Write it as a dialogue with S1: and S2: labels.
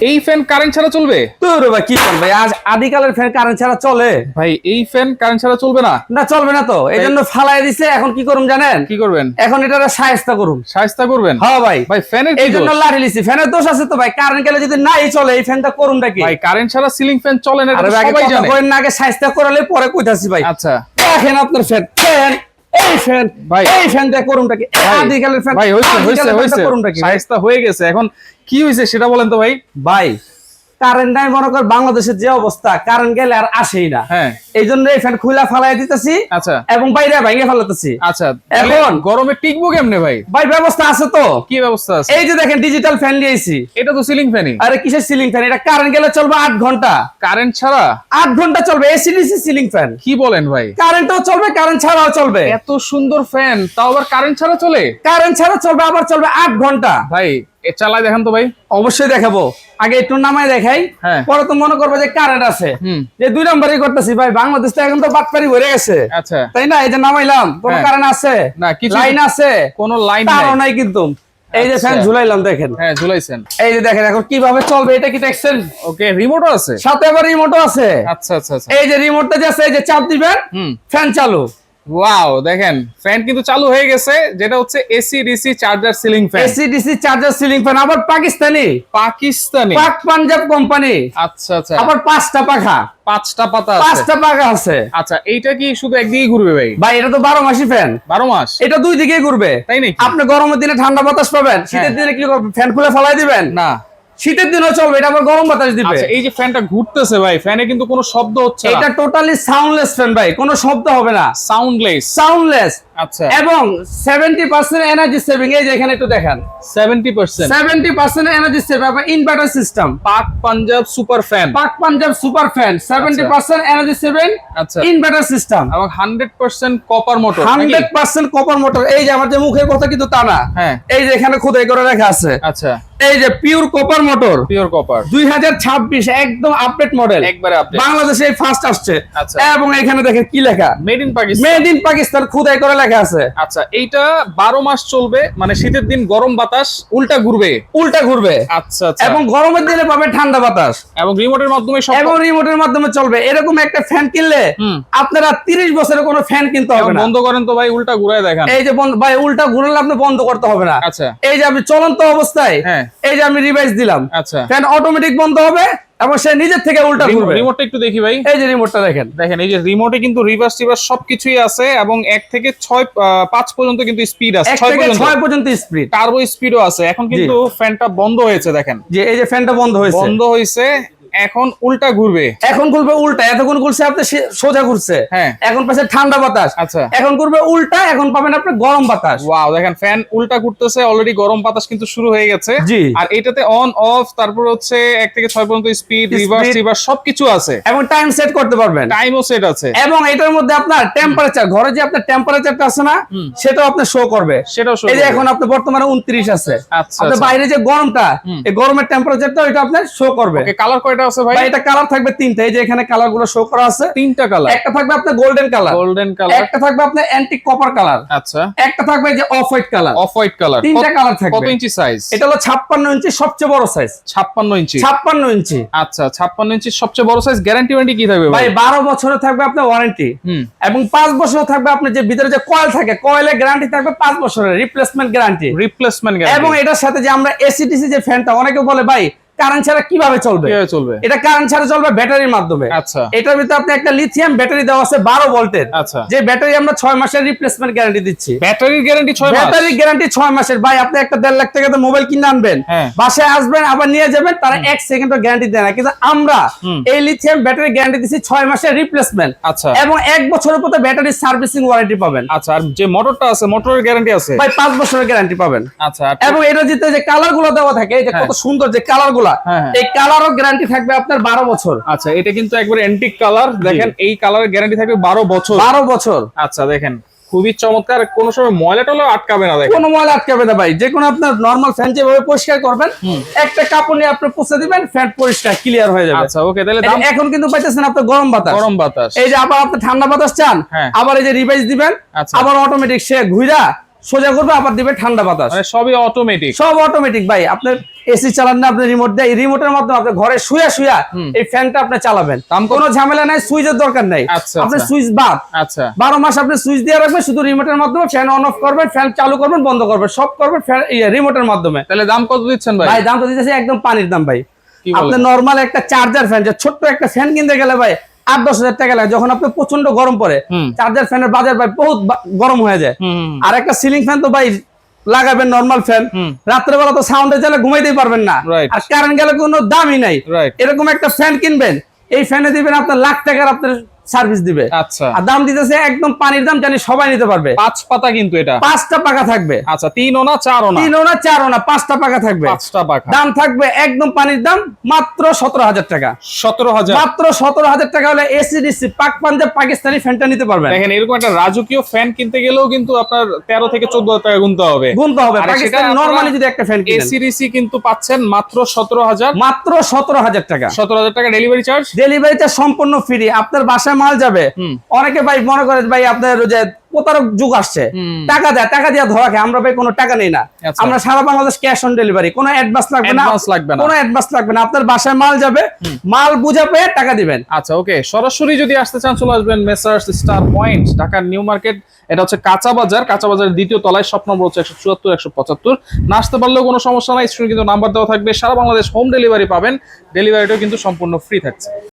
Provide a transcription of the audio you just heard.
S1: এই fan current ছাড়া চলবে?
S2: তোরে ভাই কি বল ভাই, আজ আদিকালের ফ্যান কারেন্ট ছাড়া চলে
S1: ভাই এই ফ্যান কারেন্ট ছাড়া চলবে না?
S2: না, চলবে না তো, এই জন্য ফালাই দিছে। এখন কি করুম জানেন?
S1: কি করবেন?
S2: এখন এটা শায়েস্তা করুম।
S1: শায়েস্তা করবেন?
S2: হ্যাঁ ভাই।
S1: ভাই ফ্যানের
S2: এই জন্য লাঠি লিছি। ফ্যানের দোষ আছে তো ভাই, কারেন্ট গেলে যদি নাই চলে এই ফ্যানটা করুমটা কি?
S1: ভাই কারেন্ট ছাড়া সিলিং ফ্যান চলে না, এটা সবাই জানে।
S2: কইন না, আগে শায়েস্তা করালে পরে কইতাছি ভাই।
S1: আচ্ছা
S2: দেখেন আপনার ফ্যান ফ্যান এই ফ্যান
S1: ভাই,
S2: এই ফ্যান দিয়ে করুমটা কি? আদিকালের ফ্যান
S1: ভাই হইছে
S2: করুমটা কি?
S1: শায়েস্তা হয়ে গেছে, এখন কি হইছে সেটা বলেন তো ভাই।
S2: ভাই কারেন্ট নাই, মনে কর বাংলাদেশের যে অবস্থা, কারেন্ট গেলে আর আসেই না।
S1: হ্যাঁ,
S2: এই জন্য এই ফ্যান খুলা ফালাই দিতেছি।
S1: আচ্ছা
S2: এবং বাইরে ভাঙে ফেলাতেছি।
S1: আচ্ছা,
S2: এখন
S1: গরমে টিকবো কেমনে ভাই?
S2: ভাই ব্যবস্থা আছে তো।
S1: কি ব্যবস্থা আছে?
S2: এই যে দেখেন ডিজিটাল ফ্যান নিয়েছি।
S1: এটা তো সিলিং ফ্যানই।
S2: আরে কিসের সিলিং ফ্যান? এটা কারেন্ট গেলে চলবে 8 ঘন্টা।
S1: কারেন্ট ছাড়া
S2: 8 ঘন্টা চলবে। AC DC ceiling fan.
S1: কি বলেন ভাই?
S2: কারেন্টও চলবে, কারেন্ট ছাড়াও চলবে।
S1: এত সুন্দর ফ্যান, তাও আবার কারেন্ট ছাড়া চলে?
S2: কারেন্ট ছাড়া চলবে, আবার চলবে 8 ঘন্টা।
S1: ভাই এ চালাই দেখান তো ভাই।
S2: অবশ্যই দেখাবো, আগে একটু নামায় দেখাই।
S1: হ্যাঁ।
S2: পরে তো মনে করবে যে কারেন্ট আছে, যে 2 নম্বরই করতেছি। ভাই বাংলাদেশ তো এখন তো বাটপারি ভরে গেছে।
S1: আচ্ছা,
S2: তাই না? এই যে নামাইলাম, কোন
S1: হ্যাঁ।
S2: কারেন্ট আছে
S1: না, কিছু
S2: লাইন আছে?
S1: কোনো লাইন
S2: তারও
S1: নাই।
S2: নাই কিন্তু। এই যে
S1: আচ্ছা।
S2: ফ্যান ঝুলাইলাম দেখেন।
S1: হ্যাঁ ঝুলাইছেন।
S2: এই যে দেখেন এখন কিভাবে চলবে, এটা কি দেখছেন?
S1: ওকে, রিমোটও আছে?
S2: সাথে আবার রিমোটও আছে।
S1: আচ্ছা আচ্ছা আচ্ছা।
S2: এই যে রিমোটটা যে আছে, এই যে চাপ দিবেন, ফ্যান চালু।
S1: ওয়াও, দেখেন ফ্যান কিন্তু চালু হয়ে গেছে, যেটা হচ্ছে AC DC charger ceiling fan.
S2: AC DC charger ceiling fan, আবার পাকিস্তানি,
S1: পাকিস্তানি,
S2: পাক পাঞ্জাব কোম্পানি।
S1: আচ্ছা আচ্ছা।
S2: আবার 5টা পাখা,
S1: 5টা পাতা আছে?
S2: 5টা পাখা আছে।
S1: আচ্ছা, এইটা কি শুধু একদিকেই ঘুরবে ভাই?
S2: ভাই এটা তো 12 মাসি ফ্যান।
S1: 12 মাস?
S2: এটা 2 দিকেই ঘুরবে।
S1: তাই নাকি?
S2: আপনি গরমের দিনে ঠান্ডা বাতাস পাবেন, শীতের দিনে কি করবেন? ফ্যান খুলে ফলাই দিবেন?
S1: না,
S2: শীতের দিনেও চলবে, এটা আবার গরম বাতাস দিবে।
S1: আচ্ছা, এই যে ফ্যানটা ঘুরতেছে ভাই, ফ্যানে কিন্তু কোনো শব্দ হচ্ছে না?
S2: এটা টোটালি সাউন্ডলেস ফ্যান ভাই, কোনো শব্দ হবে না।
S1: সাউন্ডলেস?
S2: সাউন্ডলেস।
S1: আচ্ছা।
S2: এবং 70% এনার্জি সেভিং। এই যে এখানে একটু দেখেন,
S1: 70%?
S2: 70% এনার্জি সেভ। আবার ইনভার্টার সিস্টেম।
S1: পাক পাঞ্জাব সুপার ফ্যান?
S2: পাক Punjab super fan, 70% energy saving.
S1: আচ্ছা।
S2: ইনভার্টার সিস্টেম
S1: এবং 100% কপার মোটর?
S2: 100% copper motor. এই যে আমার যে মুখের কথা কিন্তু তা না।
S1: হ্যাঁ।
S2: এই যে এখানে খোদাই করে রাখা আছে।
S1: আচ্ছা,
S2: এই যে pure copper motor,
S1: pure copper,
S2: 2026 একদম আপডেট মডেল।
S1: একবারে আপডেট।
S2: বাংলাদেশে ফার্স্ট আসছে।
S1: আচ্ছা।
S2: এবং এখানে দেখেন কি লেখা,
S1: made in Pakistan.
S2: Made in Pakistan খোদাই করে লেখা আছে।
S1: আচ্ছা, এইটা 12 মাস চলবে, মানে শীতের দিন গরম বাতাস উল্টা ঘুরবে?
S2: উল্টা ঘুরবে।
S1: আচ্ছা আচ্ছা।
S2: এবং গরমের দিনে পাবে ঠান্ডা বাতাস।
S1: এবং রিমোটের মাধ্যমে সব?
S2: এবং রিমোটের মাধ্যমে চলবে। এরকম একটা ফ্যান কিনলে আপনারা 30 বছরের কোনো ফ্যান কিনতে হবে না।
S1: বন্ধ করেন তো ভাই, উল্টা ঘুরায় দেখান।
S2: এই যে ভাই উল্টা ঘুরালে আপনি বন্ধ করতে হবে না।
S1: আচ্ছা।
S2: এই যে আমি চলন্ত অবস্থায়,
S1: হ্যাঁ।
S2: এই যে আমি রিভাইস দিলাম,
S1: আচ্ছা।
S2: ফ্যান অটোমেটিক বন্ধ হবে এবং সে নিজের থেকে উল্টা ঘুরবে।
S1: রিমোটটা একটু দেখি ভাই।
S2: এই যে রিমোটটা দেখেন,
S1: দেখেন এই যে রিমোটে কিন্তু রিভার্স টিভার্স সবকিছুই আছে, এবং 1 থেকে 5 পর্যন্ত কিন্তু স্পিড আছে।
S2: 1 থেকে 6 পর্যন্ত স্পিড,
S1: টার্বো স্পিডও আছে। এখন কিন্তু ফ্যানটা বন্ধ হয়েছে, দেখেন
S2: যে এই যে ফ্যানটা বন্ধ হয়েছে,
S1: বন্ধ হয়েছে, এখন উল্টা ঘুরবে।
S2: এখন ঘুরবে উল্টা। এতক্ষণ ঘুরছে আপনি সোজা ঘুরছে,
S1: হ্যাঁ।
S2: এখন পাশে ঠান্ডা বাতাস।
S1: আচ্ছা।
S2: এখন ঘুরবে উল্টা, এখন পাবেন আপনি গরম বাতাস।
S1: ওয়াও, দেখেন ফ্যান উল্টা ঘুরতেছে, অলরেডি গরম বাতাস কিন্তু শুরু হয়ে গেছে।
S2: জি।
S1: আর এটাতে অন অফ, তারপর হচ্ছে 1 থেকে 6 পর্যন্ত স্পিড, রিভার্স রিভার্স সবকিছু আছে।
S2: এবং টাইম সেট করতে পারবেন।
S1: টাইমও সেট আছে।
S2: এবং এটার মধ্যে আপনার টেম্পারেচার, ঘরে যে আপনার টেম্পারেচারটা আছে না, সেটাও আপনি শো করবে।
S1: সেটাও শো
S2: এই যে
S1: করবে।
S2: এখন আপনি বর্তমানে 29 আছে।
S1: আচ্ছা,
S2: আপনার
S1: আচ্ছা।
S2: বাইরে যে গরমটা, এই গরমের টেম্পারেচারটা এটা আপনার শো করবে।
S1: ওকে, কালার কয়টা আছে ভাই?
S2: ভাই এটা কালার থাকবে 3টা। এই যে এখানে কালার গুলো শো করা আছে,
S1: 3টা কালার।
S2: একটা থাকবে আপনার গোল্ডেন কালার,
S1: গোল্ডেন কালার।
S2: একটা থাকবে আপনার অ্যান্টিক কপার কালার,
S1: আচ্ছা।
S2: একটা থাকবে যে off white colour.
S1: Off white colour.
S2: 3টা কালার থাকবে।
S1: কত ইঞ্চি সাইজ?
S2: এটা হলো 56 ইঞ্চি সবচেয়ে বড় সাইজ।
S1: 56 ইঞ্চি?
S2: 56 ইঞ্চি।
S1: আচ্ছা, 56 ইঞ্চি সবচেয়ে বড় সাইজ। গ্যারান্টি ওয়ারেন্টি কি থাকবে
S2: ভাই
S1: ভাই?
S2: 12 বছরে থাকবে আপনার ওয়ারেন্টি, এবং 5 বছর থাকবে আপনার যে ভিতরে যে কয়েল থাকে, কয়েলের গ্যারান্টি থাকবে 5 বছরের রিপ্লেসমেন্ট গ্যারান্টি।
S1: Replacement guarantee.
S2: এবং এটার সাথে যে আমরা এসিডিসি যে ফ্যানটা, অনেকে বলে ভাই কারেন্ট ছাড়া কিভাবে চলবে?
S1: কিভাবে চলবে?
S2: এটা কারেন্ট ছাড়া চলবে ব্যাটারির মাধ্যমে।
S1: আচ্ছা।
S2: এটার ভিতরে আপনি একটা লিথিয়াম ব্যাটারি দেওয়া আছে 12 ভোল্টের।
S1: আচ্ছা।
S2: যে ব্যাটারি আমরা 6 মাসের রিপ্লেসমেন্ট গ্যারান্টি দিচ্ছি।
S1: ব্যাটারির গ্যারান্টি 6 মাস?
S2: ব্যাটারি গ্যারান্টি 6 মাসের। ভাই আপনি একটা 1.5 লাখ টাকাতে মোবাইল কিনে আনবেন,
S1: হ্যাঁ।
S2: বাসায় আসবেন আবার নিয়ে যাবেন, তারা 1 সেকেন্ডও গ্যারান্টি দেয় না। কিন্তু আমরা এই লিথিয়াম ব্যাটারি গ্যারান্টি দিচ্ছি 6 মাসের রিপ্লেসমেন্ট।
S1: আচ্ছা।
S2: এবং 1 বছরের পরে ব্যাটারি সার্ভিসিং ওয়ারেন্টি পাবেন।
S1: আচ্ছা। আর যে মোটরটা আছে, মোটরের গ্যারান্টি আছে?
S2: ভাই 5 বছরের গ্যারান্টি পাবেন।
S1: আচ্ছা।
S2: এবং এটা যে কালার গুলো দেওয়া থাকে, এই যে কত সুন্দর যে কালার গুলা,
S1: হ্যাঁ।
S2: এই কালারও গ্যারান্টি থাকবে আপনার 12 বছর।
S1: আচ্ছা, এটা কিন্তু একবারে অ্যান্টিক কালার। দেখেন এই কালারের গ্যারান্টি থাকবে 12 বছর।
S2: 12 বছর।
S1: আচ্ছা, দেখেন খুবই চমৎকার। কোনো সময় ময়লা টলা আটকাবে না। দেখেন
S2: কোনো ময়লা আটকাবে না ভাই। যে কোনো আপনার নরমাল ফ্যান যেভাবে পরিষ্কার করবেন, একটা কাপড় নিয়ে আপনি পুছে দিবেন, ফ্যান পরিষ্কার ক্লিয়ার হয়ে যাবে।
S1: আচ্ছা, ওকে। তাহলে দাম?
S2: এখন কিন্তু পাইতেছেন আপনি গরম বাতাস।
S1: গরম বাতাস।
S2: এই যে আবার আপনি ঠান্ডা বাতাস চান,
S1: হ্যাঁ।
S2: আবার এই যে রিভাইস দিবেন,
S1: আচ্ছা।
S2: আবার অটোমেটিক সে ঘুরা সোজা করবে, আবার দিবে ঠান্ডা বাতাস।
S1: মানে সবই অটোমেটিক?
S2: সব অটোমেটিক ভাই। আপনার এসি চালান না আপনি রিমোট দিয়ে, এই রিমোটের মাধ্যমে আপনি ঘরে শুয়ে শুয়ে এই ফ্যানটা আপনি চালাবেন, কোনো ঝামেলা নাই, সুইচের দরকার নাই।
S1: আচ্ছা,
S2: আপনি
S1: আচ্ছা।
S2: সুইচ বাদ,
S1: আচ্ছা
S2: 12 মাস আপনি সুইচ দিয়ে রাখবেন, শুধু রিমোটের মাধ্যমে ফ্যান অন অফ করবেন, ফ্যান চালু করবেন, বন্ধ করবেন, সব করবেন ফ্যান রিমোটের মাধ্যমে।
S1: তাহলে দাম কত দিচ্ছেন ভাই?
S2: ভাই দাম তো দিতেছে একদম পানির দাম ভাই।
S1: কি বলেন?
S2: আপনি নরমাল একটা চার্জার ফ্যান, যে ছোট্ট একটা ফ্যান কিনতে গেলে ভাই 8-10 হাজার টাকা লাগে, যখন আপনি প্রচন্ড গরম পড়ে চার্জার ফ্যানের বাজার ভাই বহুত গরম হয়ে যায়। আর একটা সিলিং ফ্যান তো ভাই লাগাবেন নরমাল ফ্যান, রাত্রেবেলা তো সাউন্ডে জ্বালা ঘুমাইতেই পারবেন না,
S1: Right.
S2: আর কারেন্ট গেলে কোনো দামই নাই।
S1: Right.
S2: এরকম একটা ফ্যান কিনবেন, এই ফ্যানে দিবেন আপনার লাখ টাকার আপনার সার্ভিস দিবে।
S1: আচ্ছা
S2: আর দাম দিতেছে একদম পানির দাম, জানি সবাই নিতে পারবে।
S1: 5 পাতা কিন্তু এটা
S2: 5টা পাকা থাকবে।
S1: আচ্ছা 3 ওনা 4 ওনা
S2: 3 ওনা 4 ওনা 5টা পাকা থাকবে।
S1: 5টা পাকা
S2: দাম থাকবে একদম পানির দাম, মাত্র 17,000 টাকা।
S1: 17,000।
S2: মাত্র 17,000 টাকা হলে এসিডিসি পাক পাঞ্জাব পাকিস্তানি ফ্যানটা নিতে পারবেন।
S1: দেখেন এরকম একটা রাজকীয় ফ্যান কিনতে গেলেও কিন্তু আপনার 13 থেকে 14,000 টাকা গুনতে হবে।
S2: গুনতে হবে।
S1: আর
S2: পাকিস্তানি
S1: সেটা
S2: নরমালি যদি একটা ফ্যান কিনেন,
S1: এসিডিসি কিন্তু পাচ্ছেন মাত্র 17,000।
S2: মাত্র 17,000 টাকা।
S1: 17,000 টাকা ডেলিভারি চার্জ।
S2: ডেলিভারিটা সম্পূর্ণ ফ্রি, আপনার বাসায় মাল যাবে। অনেকে ভাই মনে করে ভাই আপনার ওই যে প্রতারক যুগ আসছে, টাকা দেয়, টাকা দিয়ে ধরা খায়। আমরা ভাই কোনো টাকা নেই না,
S1: আচ্ছা।
S2: আমরা সারা বাংলাদেশ ক্যাশ অন ডেলিভারি, কোনো অ্যাডভান্স লাগবে না,
S1: Advance লাগবে না।
S2: কোনো অ্যাডভান্স লাগবে না। আপনার বাসায় মাল যাবে, মাল বুঝা পেয়ে টাকা দিবেন।
S1: আচ্ছা ওকে, সরাসরি যদি আসতে চান চলে আসবেন মেসার্স স্টার পয়েন্ট, ঢাকার নিউ মার্কেট। এটা হচ্ছে কাঁচা বাজার, কাঁচা বাজারের দ্বিতীয় তলায়, শপ নম্বর হচ্ছে 174 175। না আসতে পারলেও কোনো সমস্যা নাই, স্ক্রিনে কিন্তু নাম্বার দেওয়া থাকবে। সারা বাংলাদেশ হোম ডেলিভারি পাবেন, ডেলিভারিটাও কিন্তু সম্পূর্ণ ফ্রি থাকছে।